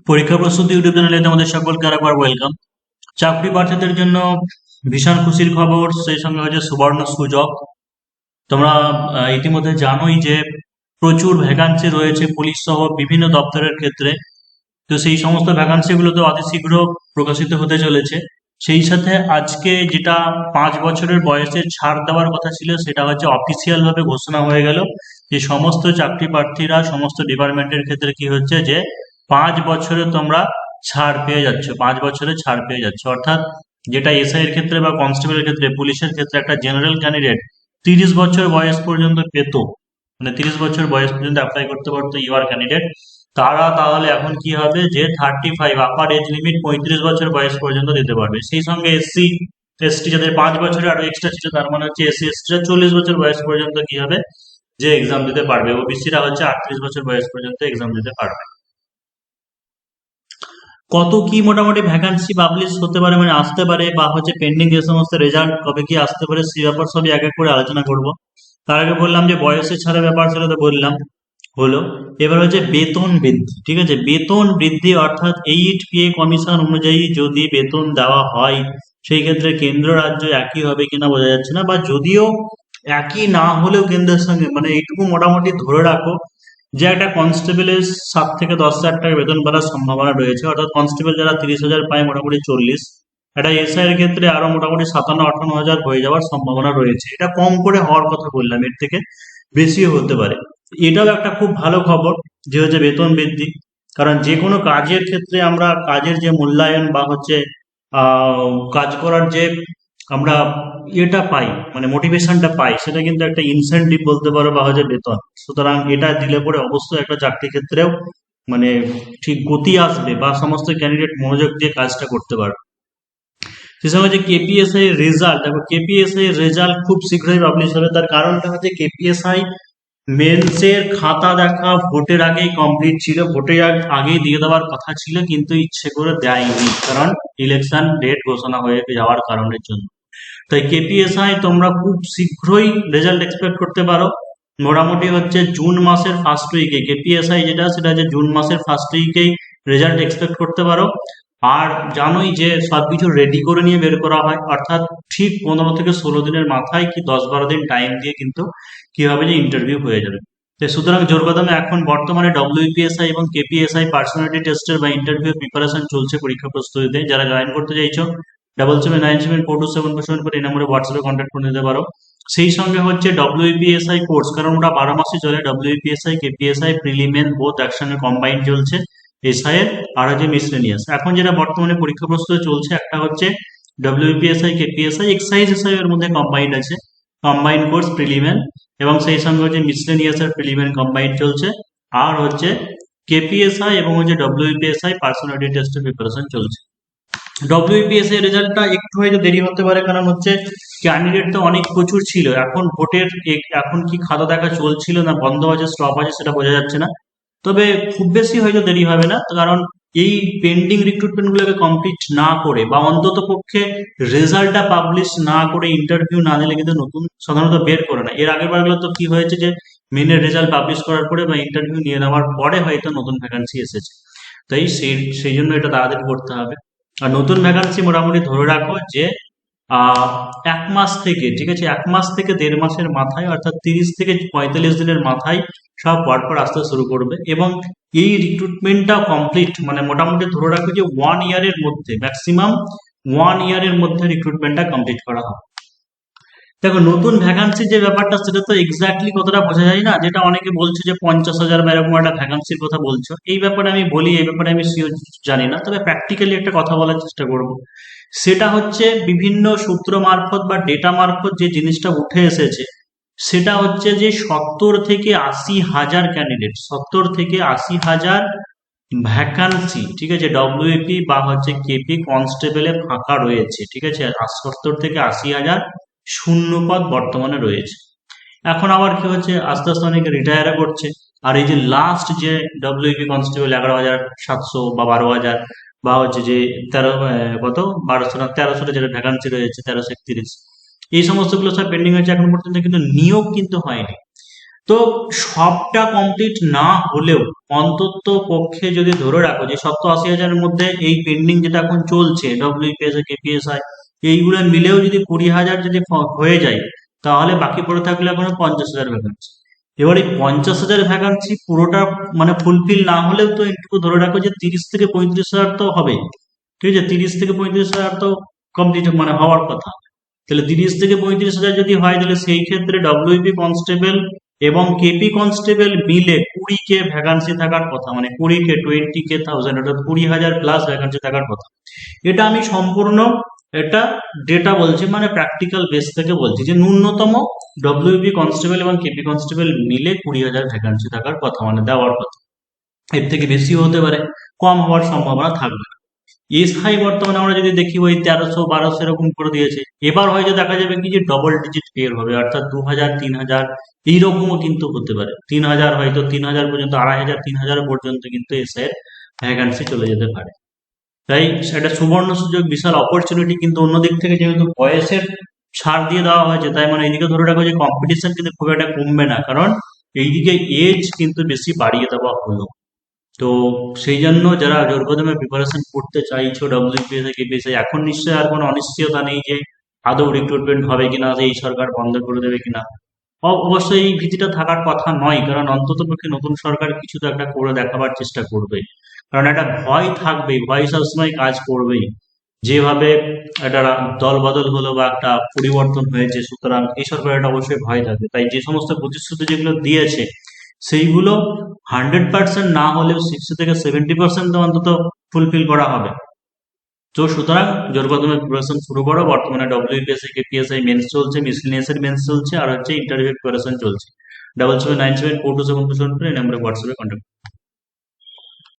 পরীক্ষা প্রস্তুতি ইউটিউব চ্যানেলে তোমাদের সকলকে আরেকবার ওয়েলকাম। চাকরি প্রার্থীদের জন্য ভীষণ খুশির খবর, সেই সঙ্গে হচ্ছে সুবর্ণ সুযোগ। তোমরা ইতিমধ্যে জানোই যে প্রচুর ভ্যাকান্সি রয়েছে পুলিশ সহ বিভিন্ন দপ্তরের ক্ষেত্রে। তো সেই সমস্ত ভ্যাকান্সি গুলো তো অতি শীঘ্র প্রকাশিত হতে চলেছে। সেই সাথে আজকে যেটা 5 বছরের বয়সে ছাড় দেওয়ার কথা ছিল, সেটা হচ্ছে অফিসিয়াল ভাবে ঘোষণা হয়ে গেল যে সমস্ত চাকরি প্রার্থীরা সমস্ত ডিপার্টমেন্টের ক্ষেত্রে কি হচ্ছে যে 5 বছরে তোমরা ছাড় পেয়ে যাচ্ছ, 5 বছরে ছাড় পেয়ে যাচ্ছ। অর্থাৎ যেটা এসআই এর ক্ষেত্রে বা কনস্টেবলের ক্ষেত্রে, পুলিশের ক্ষেত্রে একটা জেনারেল ক্যান্ডিডেট 30 বছর বয়স পর্যন্ত পেত, মানে 30 বছর বয়স পর্যন্ত অ্যাপ্লাই করতে পারতো ইউআর ক্যান্ডিডেট। তারা তাহলে এখন কি হবে যে 35 আপার এজ লিমিট 35 বছর বয়স পর্যন্ত দিতে পারবে। সেই সঙ্গে এসসি এসটি যাদের 5 বছরে আরো এক্সট্রা ছিল, তার মানে হচ্ছে এসসি এসটিরা 40 বছর বয়স পর্যন্ত কি হবে যে এক্সাম দিতে পারবে। ওবিসিরা হচ্ছে 38 বছর বয়স পর্যন্ত এক্সাম দিতে পারবে। কত কি মোটামুটি ভ্যাকান্সি পাবলিশ হতে পারে, মানে আসতে পারে, বা হচ্ছে পেন্ডিং যে সমস্ত রেজাল্ট কবে কি আসতে পারে, সেই ব্যাপার সবই এক এক করে আলোচনা করব। তার আগে বললাম যে বয়সের ছাড়ের ব্যাপার, সেটা তো বললাম হলো। এবার হচ্ছে বেতন বৃদ্ধি। ঠিক আছে, বেতন বৃদ্ধি অর্থাৎ 8 পে কমিশন অনুযায়ী যদি বেতন দেওয়া হয়, সেই ক্ষেত্রে কেন্দ্র রাজ্য একই হবে কিনা বোঝা যাচ্ছে না, বা যদিও একই না হলেও কেন্দ্রের সঙ্গে মানে এইটুকু মোটামুটি ধরে রাখো যে একটা কনস্টেবলের 7 থেকে 10 হাজার টাকা বেতন বাড়ার সম্ভাবনা রয়েছে। অর্থাৎ কনস্টেবল যারা 30 হাজার পায়, মোটামুটি 40, একটা এসআই এর ক্ষেত্রে আরো মোটামুটি 57-58 হাজার হয়ে যাওয়ার সম্ভাবনা রয়েছে। এটা কম করে হওয়ার কথা বললাম, এর থেকে বেশিও হতে পারে। এটাও একটা খুব ভালো খবর যে হচ্ছে বেতন বৃদ্ধি। কারণ যে কোনো কাজের ক্ষেত্রে আমরা কাজের যে মূল্যায়ন বা হচ্ছে কাজ করার যে আমরা ইয়েটা পাই, মানে মোটিভেশনটা পাই, সেটা কিন্তু একটা ইনসেনটিভ বলতে পারো বা হচ্ছে বেতন। সুতরাং এটা দিলে পরে অবশ্যই একটা চাকরি ক্ষেত্রেও মানে ঠিক গতি আসবে, বা সমস্ত ক্যান্ডিডেট মনোযোগ দিয়ে কাজটা করতে পারবে। সে সময় যে কেপিএসআই রেজাল্ট, দেখো কেপিএসআই রেজাল্ট খুব শীঘ্রই পাবলিশ হবে। তার কারণটা হচ্ছে কেপিএসআই মেন্সের খাতা দেখা ভোটের আগেই কমপ্লিট ছিল, ভোটের আগেই দিয়ে দেওয়ার কথা ছিল, কিন্তু ইচ্ছে করে দেয়নি, কারণ ইলেকশন ডেট ঘোষণা হয়ে যাওয়ার কারণের জন্য। তাই কেপিএসআই তোমরা খুব শীঘ্রই রেজাল্ট এক্সপেক্ট করতে পারো। মোটামুটি হচ্ছে জুন মাসের ফার্স্ট উইকে কেপিএসআই যেটা, সেটা হচ্ছে জুন মাসের ফার্স্ট উইকেই রেজাল্ট এক্সপেক্ট করতে পারো। আর জানোই যে সবকিছু রেডি করে নিয়ে বের করা হয়, অর্থাৎ ঠিক 15 থেকে 16 দিনের মাথায় কি 10-12 দিন টাইম দিয়ে কিন্তু কি হবে যে ইন্টারভিউ হয়ে যাবে। তো সুতরাং জোর কদমে এখন বর্তমানে ডব্লিউপিএসআই এবং কেপিএসআই পার্সোনালিটি টেস্টের বা ইন্টারভিউ প্রিপারেশন চলছে পরীক্ষা প্রস্তুতিতে। যারা জয়েন করতে চাইছো 77974274 এই নম্বরে হোয়াটসঅ্যাপে কন্ট্যাক্ট করে নিতে পারো। সেই সঙ্গে হচ্ছে ডব্লিউপিএসআই কোর্স, কারণ ওটা 12 মাসই চলে। ডব্লিউপিএসআই কেপিএসআই প্রিলিমেন বোথ একসঙ্গে কম্বাইন্ড চলছে, এসআই এর আর হচ্ছে মিসলেনিয়াস। এখন যেটা বর্তমানে পরীক্ষা প্রস্তুতি চলছে, একটা হচ্ছে ডব্লিউপিএসআই কেপিএসআই এক্সাইজ এসআই এর মধ্যে কম্বাইন্ড আছে, কম্বাইন্ড কোর্স প্রিলিমেন, এবং সেই সঙ্গে হচ্ছে মিসলেনিয়াস এর প্রিলিমেন কম্বাইন্ড চলছে। আর হচ্ছে কেপিএসআই এবং হচ্ছে ডব্লিউপিএসআই পার্সোনালিটি টেস্টের প্রিপারেশন চলছে। ডব্লিউপিএসসি রেজাল্টটা একটু হয়তো দেরি হতে পারে, কারণ হচ্ছে ক্যান্ডিডেট তো অনেক প্রচুর ছিল। এখন ভোটের এখন কি খাতা দেখা চলছিল না বন্ধ আছে, স্টপ আছে, সেটা বোঝা যাচ্ছে না। তবে খুব বেশি হয়তো দেরি হবে না, কারণ এই পেন্ডিং রিক্রুটমেন্ট গুলোকে কমপ্লিট না করে বা অন্তত পক্ষে রেজাল্টটা পাবলিশ না করে ইন্টারভিউ না দিলে কিন্তু নতুন সাধারণত বের করে না। এর আগের বারগুলো তো কি হয়েছে যে মেনের রেজাল্ট পাবলিশ করার পরে বা ইন্টারভিউ নিয়ে নেওয়ার পরে হয়তো নতুন ভ্যাকান্সি এসেছে। তাই সেই জন্য এটা তাড়াতাড়ি করতে হবে। আর নতুন ভ্যাকান্সি মোটামুটি ধরে রাখো যে 1 মাস থেকে, ঠিক আছে, 1 মাস থেকে 1.5 মাসের মাথায়, অর্থাৎ 30 থেকে 45 দিনের মাথায় সব পরপর আসতে শুরু করবে। এবং এই রিক্রুটমেন্টটা কমপ্লিট মানে মোটামুটি ধরে রাখো যে 1 ইয়ারের মধ্যে, ম্যাক্সিমাম 1 ইয়ারের মধ্যে রিক্রুটমেন্টটা কমপ্লিট করা হবে। দেখো নতুন ভ্যাকান্সি যে ব্যাপারটা, সেটা তো এক্স্যাক্টলি কতটা বোঝা যায় না। যেটা অনেকে বলছে যে 50,000 বা এরকম একটা ভ্যাকান্সির কথা বলছো, এই ব্যাপারে আমি বলি, এই ব্যাপারে আমি শিওর জানি না, তবে প্র্যাকটিক্যালি একটা কথা বলার চেষ্টা করব। সেটা হচ্ছে বিভিন্ন সূত্র মারফত বা ডেটা মারফত যে জিনিসটা উঠে এসেছে, সেটা হচ্ছে যে 70 থেকে 80 হাজার ক্যান্ডিডেট, 70 থেকে 80 হাজার ভ্যাকান্সি, ঠিক আছে, ডব্লিউপি বা হচ্ছে কেপি কনস্টেবলে ফাঁকা রয়েছে। ঠিক আছে, আর 70 থেকে 80 হাজার শূন্য পদ বর্তমানে রয়েছে। এখন আবার কি হচ্ছে, আস্তে আস্তে অনেকে রিটায়ারও করছে। আর এই যে লাস্ট যে ডব্লিউপি কনস্টেবল 11,700 বা 12,000, বা হচ্ছে যে 1200 না 1300 যেটা ভ্যাকান্সি রয়েছে, 1331, এই সমস্ত গুলো সব পেন্ডিং হয়েছে এখন পর্যন্ত, কিন্তু নিয়োগ কিন্তু হয়নি। তো সবটা কমপ্লিট না হলেও অন্তত পক্ষে যদি ধরে রাখো যে 70-80 হাজারের মধ্যে এই পেন্ডিং যেটা এখন চলছে ডব্লিউপিএসআই কেপিএসআই এইগুলো মিলেও যদি 20,000 যদি হয়ে যায়, তাহলে বাকি পড়ে থাকলে এখনো 50,000 ভ্যাকান্সি। এবার এই 50,000 ভ্যাকান্সি পুরোটা মানে ফুলফিল না হলেও তো একটু ধরে রাখো যে 30 থেকে 35,000 তো হবে। ঠিক আছে, 30 থেকে 35,000 তো কমপ্লিট মানে হওয়ার কথা। তাহলে 30 থেকে 35,000 যদি হয়, তাহলে সেই ক্ষেত্রে ডব্লিউপি কনস্টেবল এবং কেপি কনস্টেবল মিলে 20K ভ্যাকান্সি থাকার কথা, মানে 20K 20K অর্থাৎ 20,000 প্লাস ভ্যাকান্সি থাকার কথা। এটা আমি সম্পূর্ণ এটা ডেটা বলছি, মানে প্র্যাকটিক্যাল বেস থেকে বলছি যে ন্যূনতম ডব্লিউপি কনস্টেবল এবং কেপি কনস্টেবল মিলে 20,000 ভ্যাকান্সি থাকার কথা, মানে দেওয়ার কথা। এর থেকে বেশিও হতে পারে, কম হওয়ার সম্ভাবনা থাকবে না। এসআই বর্তমানে আমরা যদি দেখি ওই 1300-1200 এরকম করে দিয়েছে। এবার হয়তো দেখা যাবে কি যে ডবল ডিজিট পেয়ার হবে, অর্থাৎ 2,000 3,000 এইরকমও কিন্তু হতে পারে। 3,000 হয়তো 3,000 পর্যন্ত, 2,500 3,000 পর্যন্ত কিন্তু এসআই এর ভ্যাকান্সি চলে যেতে পারে। তাই সেটা সুবর্ণ সুযোগ, বিশাল অপরচুনিটি। কিন্তু অন্যদিক থেকে যেহেতু বয়সের ছাড় দিয়ে দেওয়া হয়েছে, তাই মানে এইদিকে ধরে রাখো যে কম্পিটিশন কিন্তু খুব একটা কমবে না, কারণ এইদিকে এজ কিন্তু বেশি বাড়িয়ে দেওয়া হলো। তো সেই জন্য যারা জোর কদমে প্রিপারেশন করতে চাইছো ডব্লিউপিএসসি কেপিএসসি, এখন নিশ্চয়ই আর কোনো অনিশ্চয়তা নেই যে আদৌ রিক্রুটমেন্ট হবে কিনা, এই সরকার বন্ধ করে দেবে কিনা। অবশ্যই এই ভীতিটা থাকার কথা নয়, কারণ অন্তত পক্ষে নতুন সরকার কিছু তো একটা করে দেখাবার চেষ্টা করবে। কারণ একটা ভয় থাকবেই, ভয় সবসময় কাজ করবেই। যেভাবে একটা দল বদল হলো বা একটা পরিবর্তন হয়েছে, সুতরাং এই সরকারের একটা অবশ্যই ভয় থাকবে। তাই যে সমস্ত প্রতিশ্রুতি যেগুলো দিয়েছে সেইগুলো 100% না হলেও 60 থেকে 70% তো অন্তত ফুলফিল করা হবে। তো সুতরাং জোর কদমে প্রিপারেশন শুরু করো। বর্তমানে ডব্লিউপিএসসি কেপিএসআই মেন্স চলছে, মিসলিনিয়াস এর মেন্স চলছে, আর হচ্ছে ইন্টারভিউ প্রিপারেশন চলছে। 7797427274 এই নম্বরে হোয়াটসঅ্যাপে কন্ট্যাক্ট।